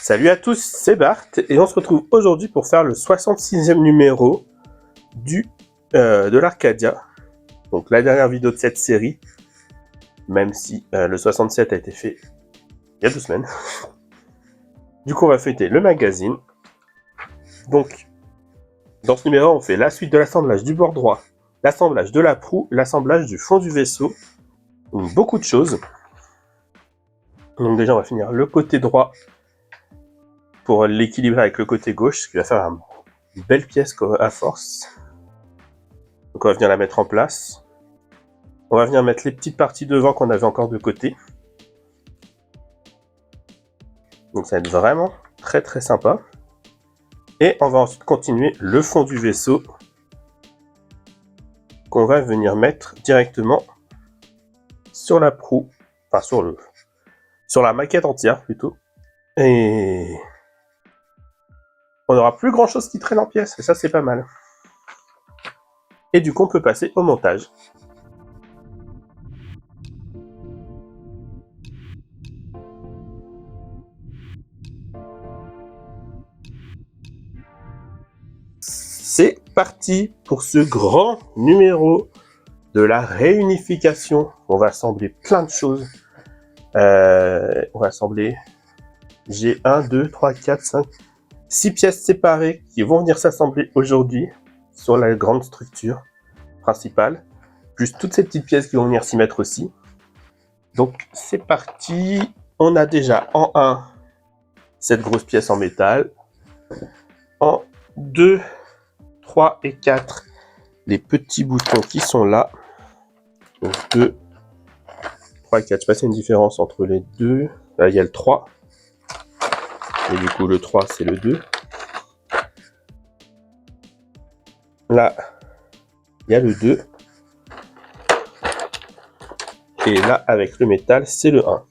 Salut à tous, c'est Bart et on se retrouve aujourd'hui pour faire le 66e numéro de l'Arcadia. Donc la dernière vidéo de cette série, même si le 67 a été fait il y a 2 semaines. Du coup on va fêter le magazine. Donc dans ce numéro on fait la suite de l'assemblage du bord droit, l'assemblage de la proue, l'assemblage du fond du vaisseau. Donc beaucoup de choses. Donc déjà on va finir le côté droit pour l'équilibrer avec le côté gauche, ce qui va faire une belle pièce à force. Donc on va venir la mettre en place. On va venir mettre les petites parties devant qu'on avait encore de côté. Donc ça va être vraiment très très sympa. Et on va ensuite continuer le fond du vaisseau qu'on va venir mettre directement sur la proue, enfin sur la maquette entière plutôt. Et on n'aura plus grand chose qui traîne en pièces, et ça c'est pas mal. Et du coup on peut passer au montage. C'est parti pour ce grand numéro de la réunification. On va assembler plein de choses. On va assembler, j'ai 1, 2, 3, 4, 5, 6 pièces séparées qui vont venir s'assembler aujourd'hui sur la grande structure principale, plus toutes ces petites pièces qui vont venir s'y mettre aussi. Donc c'est parti. On a déjà en 1 cette grosse pièce en métal, en 2, 3 et 4 les petits boutons qui sont là. Donc 2, 3 et 4, je sais pas s'il y a une différence entre les deux. Là il y a le 3 et du coup le 3 c'est le 2. Là il y a le 2 et là avec le métal c'est le 1.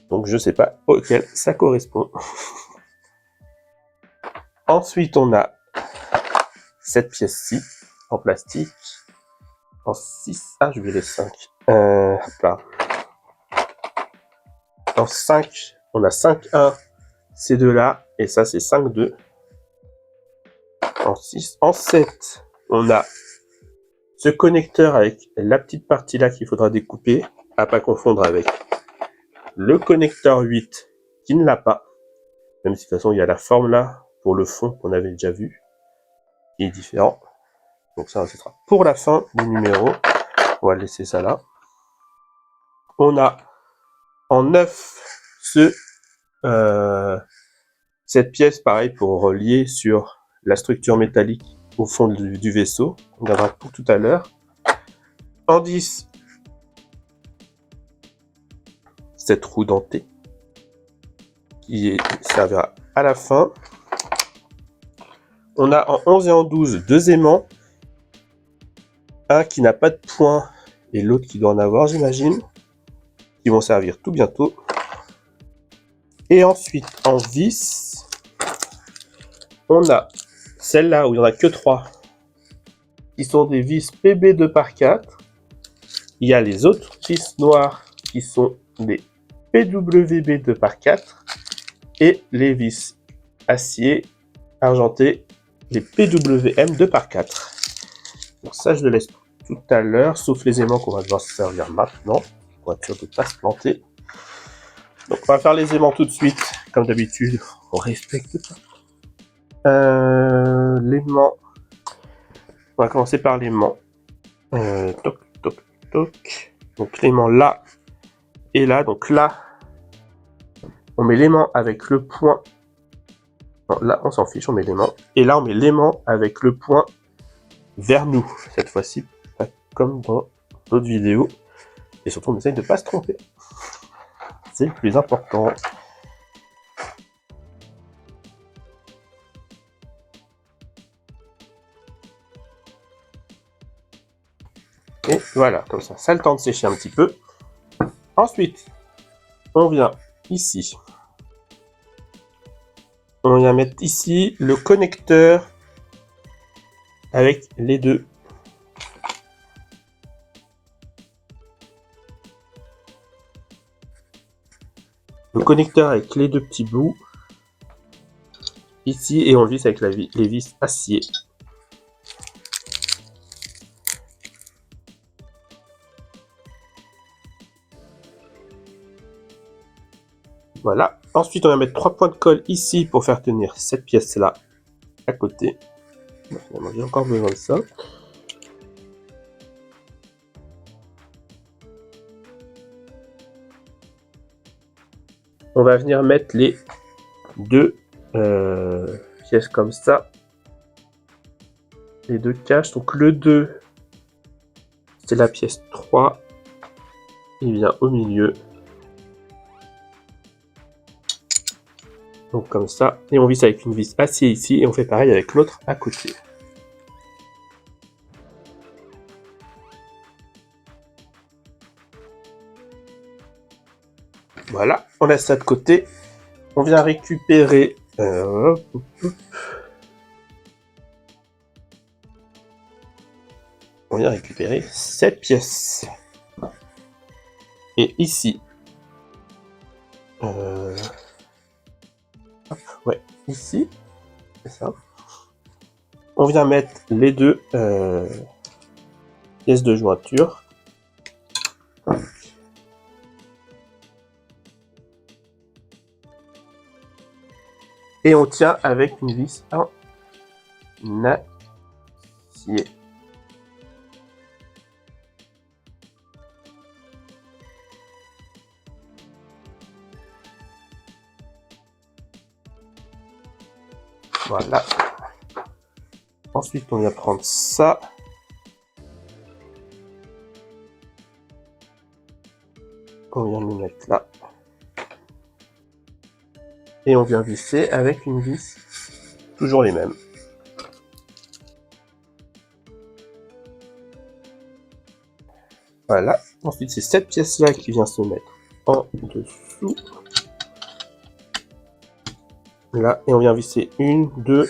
Donc je sais pas auquel ça correspond. Ensuite on a cette pièce-ci en plastique en 6. Ah je vais les 5. Là. En 5 on a 5-1 ces deux là et ça c'est 5-2. En 6, en 7 on a ce connecteur avec la petite partie là qu'il faudra découper, à pas confondre avec le connecteur 8 qui ne l'a pas, même si de toute façon il y a la forme là pour le fond qu'on avait déjà vu, qui est différent. Donc ça ce sera pour la fin du numéro, on va laisser ça là. On a en 9 cette pièce pareil pour relier sur la structure métallique au fond du vaisseau, on verra pour tout à l'heure. En 10 cette roue dentée qui servira à la fin. On a en 11 et en 12 deux aimants, un qui n'a pas de point et l'autre qui doit en avoir j'imagine, qui vont servir tout bientôt. Et ensuite en vis, on a celle-là où il n'y en a que 3 qui sont des vis PB 2x4. Il y a les autres vis noires qui sont des PWB 2x4 et les vis acier argenté, les PWM 2x4. Donc ça je le laisse tout à l'heure, sauf les aimants qu'on va devoir se servir maintenant pour être sûr de ne pas se planter. Donc on va faire les aimants tout de suite, comme d'habitude, on respecte ça. L'aimant, on va commencer par l'aimant. Toc, toc, toc. Donc l'aimant là et là. Donc là, on met l'aimant avec le point. Non, là, on s'en fiche, on met l'aimant. Et là, on met l'aimant avec le point vers nous. Cette fois-ci, pas comme dans d'autres vidéos. Et surtout, on essaye de ne pas se tromper. C'est le plus important. Et voilà, comme ça a le temps de sécher un petit peu. Ensuite, on vient ici. On vient mettre ici le connecteur avec les deux. Donc connecteur avec les deux petits bouts ici et on le visse avec les vis acier. Voilà. Ensuite, on va mettre 3 points de colle ici pour faire tenir cette pièce-là à côté. Finalement, j'ai encore besoin de ça. On va venir mettre les deux pièces comme ça. Les deux caches. Donc le 2, c'est la pièce 3. Il vient au milieu. Donc comme ça. Et on visse avec une vis acier ici. Et on fait pareil avec l'autre à côté. Voilà, on laisse ça de côté. On vient récupérer... on vient récupérer cette pièce. Et ici... ouais, ici, c'est ça. On vient mettre les deux pièces de jointure. Et on tient avec une vis en acier. Voilà. Ensuite, on vient prendre ça. On vient le mettre là. Et on vient visser avec une vis, toujours les mêmes. Voilà. Ensuite, c'est cette pièce-là qui vient se mettre en dessous. Là, et on vient visser 1, 2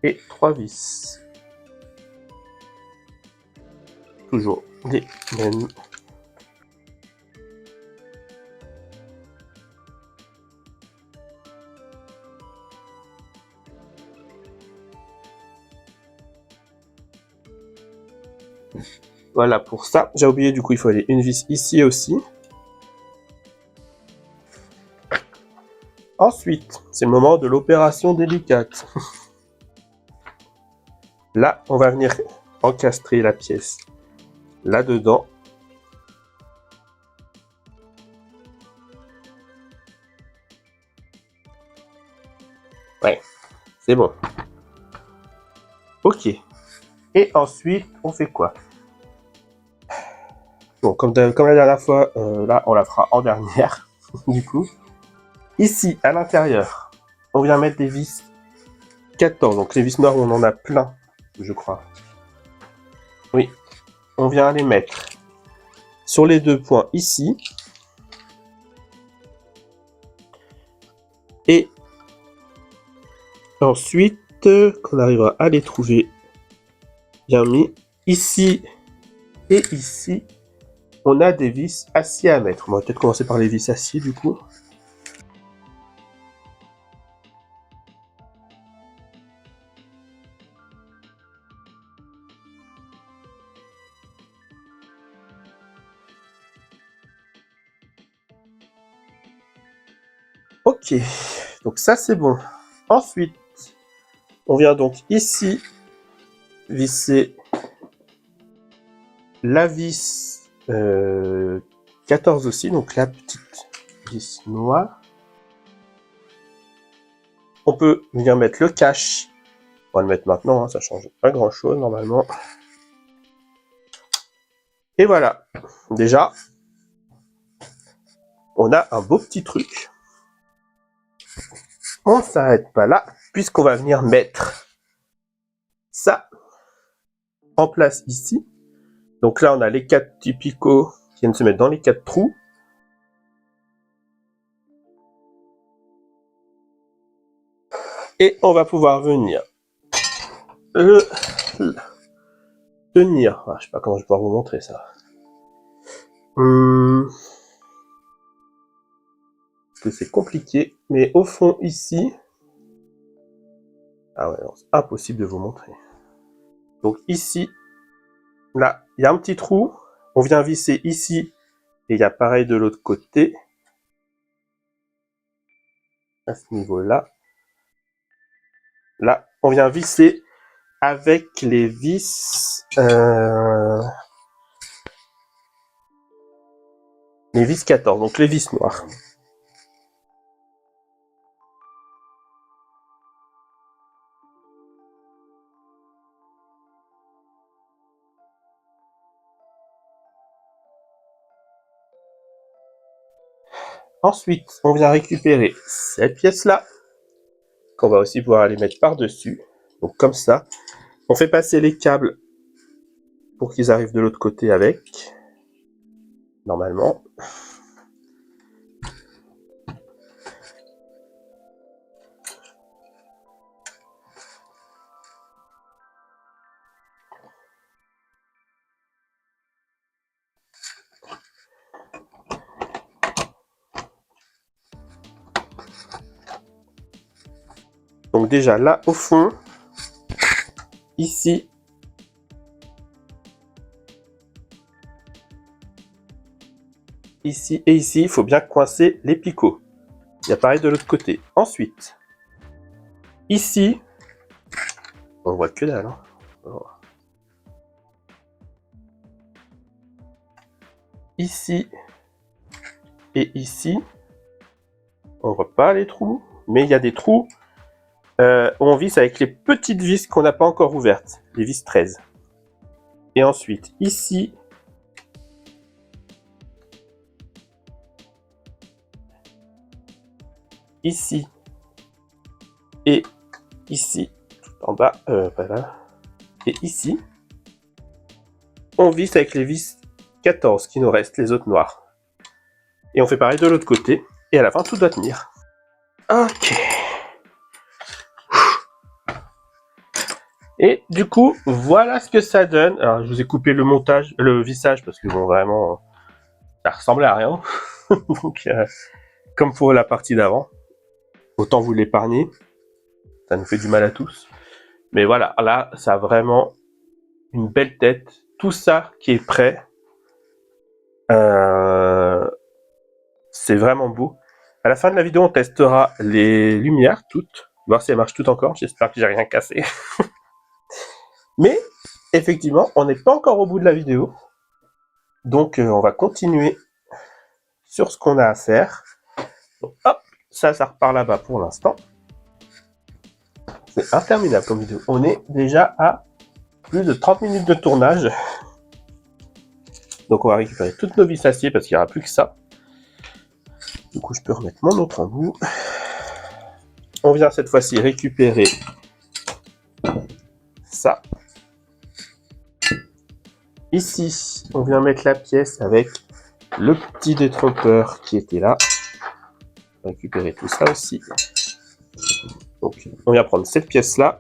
et 3 vis. Toujours les mêmes. Voilà pour ça. J'ai oublié, du coup, il faut aller une vis ici aussi. Ensuite, c'est le moment de l'opération délicate. Là, on va venir encastrer la pièce là-dedans. Ouais, c'est bon. Ok. Et ensuite, on fait quoi? Bon, comme la dernière fois, là, on la fera en dernière, du coup. Ici, à l'intérieur, on vient mettre des vis 14. Donc les vis noires, on en a plein, je crois. Oui. On vient les mettre sur les deux points ici. Et ensuite, qu'on arrivera à les trouver bien mis, ici et ici, on a des vis acier à mettre. On va peut-être commencer par les vis acier, du coup. Ok, donc ça c'est bon. Ensuite, on vient donc ici visser la vis 14 aussi, donc la petite vis noire. On peut venir mettre le cache. On va le mettre maintenant, hein, ça change pas grand chose normalement. Et voilà, déjà, on a un beau petit truc. On ne s'arrête pas là, puisqu'on va venir mettre ça en place ici. Donc là, on a les 4 petits picots qui viennent se mettre dans les 4 trous. Et on va pouvoir venir le tenir. Ah, je sais pas comment je vais pouvoir vous montrer ça. que c'est compliqué. Mais au fond, ici... Ah ouais, c'est impossible de vous montrer. Donc ici, là, il y a un petit trou. On vient visser ici. Et il y a pareil de l'autre côté. À ce niveau-là. Là, on vient visser avec les vis... les vis 14, donc les vis noires. Ensuite, on vient récupérer cette pièce-là, qu'on va aussi pouvoir les mettre par-dessus. Donc comme ça, on fait passer les câbles pour qu'ils arrivent de l'autre côté avec, normalement. Donc déjà là, au fond, ici, ici et ici, il faut bien coincer les picots. Il y a pareil de l'autre côté. Ensuite, ici, on voit que dalle. Hein. Ici et ici, on voit pas les trous, mais il y a des trous où on visse avec les petites vis qu'on n'a pas encore ouvertes, les vis 13. Et ensuite, ici, ici et ici, tout en bas, pas là, et ici, on visse avec les vis 14 qui nous restent, les autres noires. Et on fait pareil de l'autre côté, et à la fin, tout doit tenir. Ok. Et du coup, voilà ce que ça donne. Alors, je vous ai coupé le montage, le vissage, parce que bon, vraiment, ça ressemblait à rien. Donc, comme pour la partie d'avant, autant vous l'épargner. Ça nous fait du mal à tous. Mais voilà, là, ça a vraiment une belle tête. Tout ça qui est prêt. C'est vraiment beau. À la fin de la vidéo, on testera les lumières toutes, voir si elles marchent toutes encore. J'espère que j'ai rien cassé. Mais effectivement, on n'est pas encore au bout de la vidéo. Donc on va continuer sur ce qu'on a à faire. Donc, hop, ça repart là-bas pour l'instant. C'est interminable comme vidéo. On est déjà à plus de 30 minutes de tournage. Donc on va récupérer toutes nos vis acier parce qu'il n'y aura plus que ça. Du coup, je peux remettre mon autre embout. On vient cette fois-ci récupérer ça. Ici, on vient mettre la pièce avec le petit détrompeur qui était là. On va récupérer tout ça aussi. Donc, on vient prendre cette pièce-là.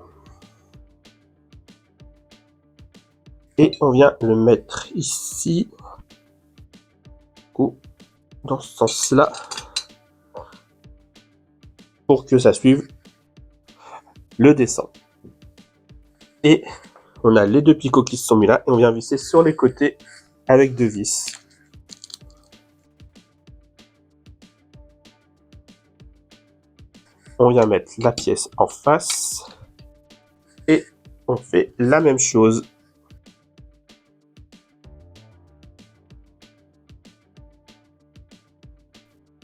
Et on vient le mettre ici. Ou dans ce sens-là. Pour que ça suive le dessin. Et on a les deux picots qui se sont mis là. Et on vient visser sur les côtés avec deux vis. On vient mettre la pièce en face. Et on fait la même chose.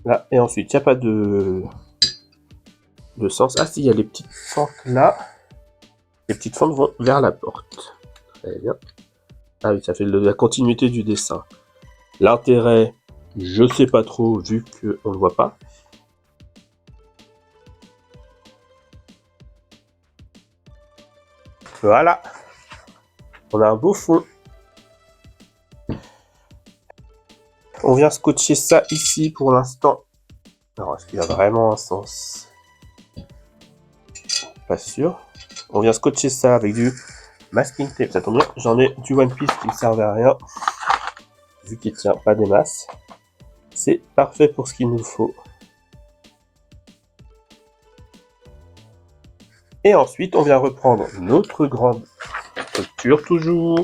Là, et ensuite, il n'y a pas de sens. Ah si, il y a les petites fentes là. Les petites fentes vont vers la porte. Très bien. Ah oui, ça fait la continuité du dessin. L'intérêt, je sais pas trop, vu qu'on ne le voit pas. Voilà. On a un beau fond. On vient scotcher ça ici pour l'instant. Alors, est-ce qu'il y a vraiment un sens? Pas sûr. On vient scotcher ça avec du masking tape. Ça tombe bien, j'en ai du One Piece qui ne servait à rien. Vu qu'il tient pas des masses. C'est parfait pour ce qu'il nous faut. Et ensuite, on vient reprendre notre grande structure toujours.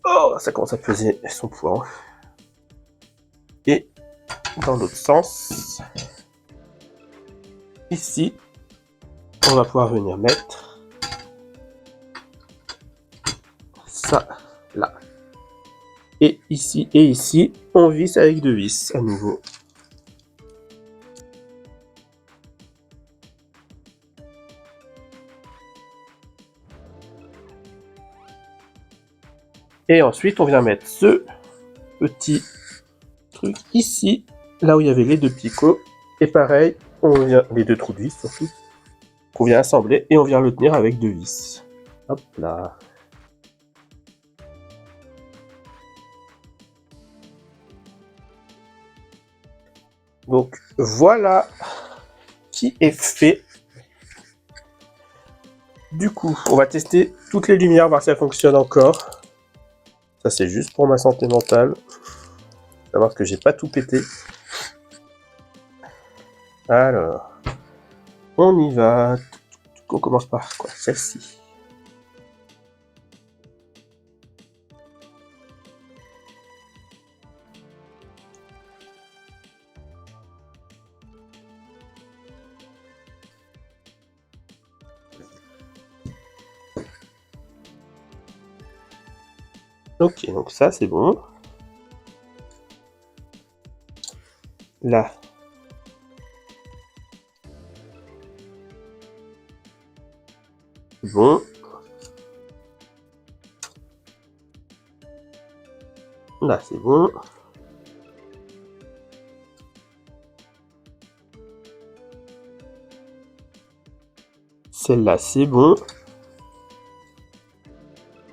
Oh, ça commence à peser son poids. Et dans l'autre sens, ici, on va pouvoir venir mettre ça là. Et ici, on visse avec 2 vis à nouveau. Et ensuite, on vient mettre ce petit truc ici, là où il y avait les 2 picots. Et pareil, on vient les 2 trous de vis surtout, qu'on vient assembler et on vient le tenir avec 2 vis. Hop là. Donc voilà qui est fait. Du coup, on va tester toutes les lumières, voir si elles fonctionnent encore. Ça, c'est juste pour ma santé mentale. Savoir que j'ai pas tout pété. Alors, on y va. On commence par quoi? Celle-ci. Ok, donc ça c'est bon. Là. Bon. Là c'est bon. Celle-là c'est bon.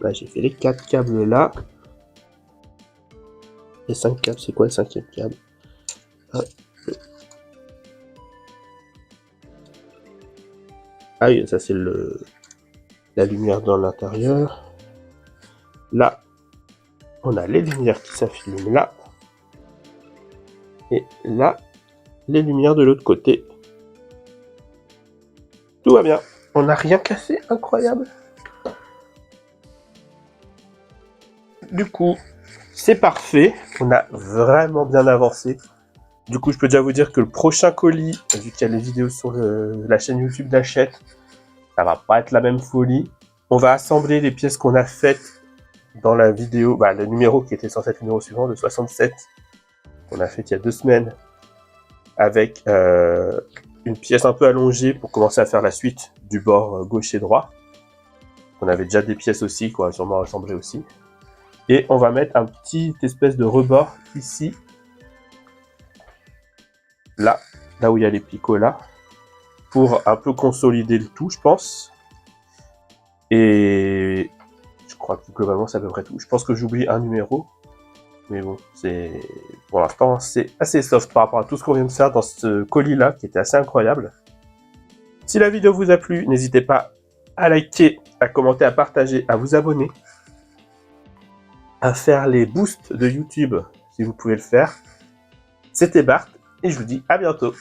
Là j'ai fait les 4 câbles là. Les 5 câbles, c'est quoi le 5e câble? Ah oui, ça c'est la lumière dans l'intérieur. Là, on a les lumières qui s'affichent là. Et là, les lumières de l'autre côté. Tout va bien. On n'a rien cassé, incroyable. Du coup, c'est parfait. On a vraiment bien avancé. Du coup, je peux déjà vous dire que le prochain colis, vu qu'il y a les vidéos sur la chaîne YouTube d'Hachette, ça va pas être la même folie. On va assembler les pièces qu'on a faites dans la vidéo, le numéro qui était censé être le numéro suivant, le 67, qu'on a fait il y a 2 semaines, avec une pièce un peu allongée pour commencer à faire la suite du bord gauche et droit. On avait déjà des pièces aussi, quoi, sûrement assemblées aussi. Et on va mettre un petit espèce de rebord ici, là où il y a les picots là, pour un peu consolider le tout, je pense. Et je crois que globalement c'est à peu près tout. Je pense que j'oublie un numéro, mais bon, c'est pour l'instant c'est assez soft par rapport à tout ce qu'on vient de faire dans ce colis là, qui était assez incroyable. Si la vidéo vous a plu, n'hésitez pas à liker, à commenter, à partager, à vous abonner, à faire les boosts de YouTube si vous pouvez le faire. C'était Bart et je vous dis à bientôt.